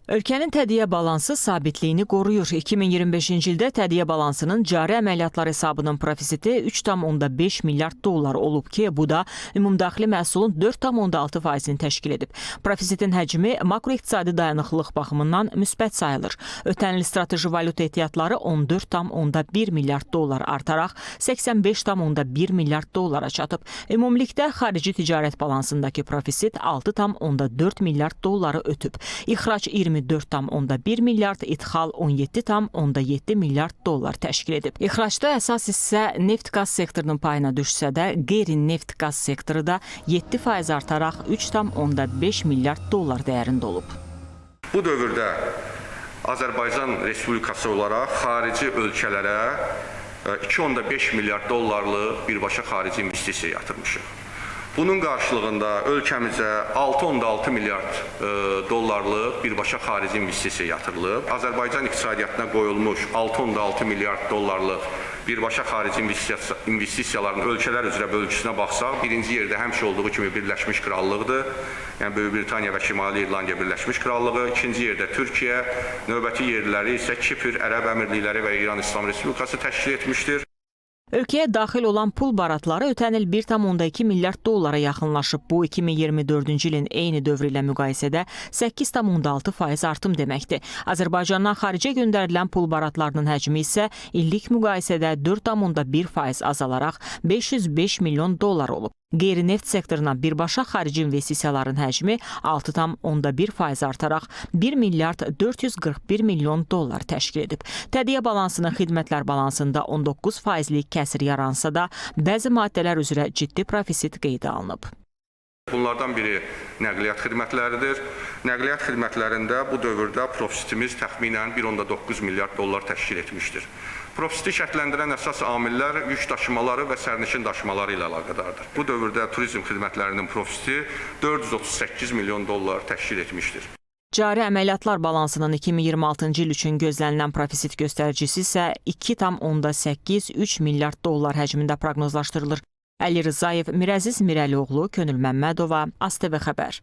Ölkənin tədiyyə balansı sabitliyini qoruyur. 2025-ci ildə tədiyyə balansının cari əməliyyatlar hesabının profisiti 3,5 milyard dollar olub ki, bu da ümumdaxili məhsulun 4,6%-ni təşkil edib. Profisitin həcmi makroiqtisadi dayanıqlılıq baxımından müsbət sayılır. Ötən il strateji valyuta ehtiyatları 14,1 milyard dollar artaraq 85,1 milyard dollara çatıb. Ümumilikdə xarici ticarət balansındakı profisit 6,4 milyard dolları ötüb. İxrac 24,1 milyard, idxal 17,7 milyard dollar təşkil edib. İxracda əsas hissə neft-qaz sektorunun payına düşsə də, qeyri-neft qaz sektoru da 7% artaraq 3,5 milyard dollar dəyərində olub. Bu dövrdə Azərbaycan Respublikası olaraq xarici ölkələrə 2,5 milyard dollarlıq birbaşa xarici investisiya yatırmışıq. Bunun qarşılığında ölkəmizə 6,6 milyard dollarlıq birbaşa xarici investisiya yatırılıb. Azərbaycan iqtisadiyyatına qoyulmuş 6,6 milyard dollarlıq birbaşa xarici investisiyaların ölkələr üzrə bölgüsünə baxsaq, birinci yerdə həmişə olduğu kimi Birləşmiş Krallıqdır. Yəni Böyük Britaniya və Şimali İrlandiya Birləşmiş Krallığı, ikinci yerdə Türkiyə, növbəti yerləri isə Kipr, Ərəb Əmirlikləri və İran İslam Respublikası təşkil etmişdir. Ölkəyə daxil olan pul baratları ötən il 1,2 milyard dollara yaxınlaşıb. Bu, 2024-cü ilin eyni dövrü ilə müqayisədə 8,6% artım deməkdir. Azərbaycandan xaricə göndərilən pul baratlarının həcmi isə illik müqayisədə 4,1% azalaraq 505 milyon dollar olub. Qeyri-neft sektoruna birbaşa xarici investisiyaların həcmi 6,1% artaraq 1 milyard 441 milyon dollar təşkil edib. Tədiyyə balansının xidmətlər balansında 19%lik kəsir yaransa da, bəzi maddələr üzrə ciddi profisit qeydə alınıb. Bunlardan biri nəqliyyat xidmətləridir. Nəqliyyat xidmətlərində bu dövrdə profitimiz təxminən 1,9 milyard dollar təşkil etmişdir. Profiti şərtləndirən əsas amillər yük daşımaları və sərnişin daşımaları ilə əlaqədardır. Bu dövrdə turizm xidmətlərinin profiti 438 milyon dollar təşkil etmişdir. Cari əməliyyatlar balansının 2026-cı il üçün gözlənilən profisit göstəricisi isə 2,83 milyard dollar həcmində proqnozlaşdırılır. Əli Rzayev, Mirəziz Mirəlioğlu, Könül Məmmədova, ASTV Xəbər.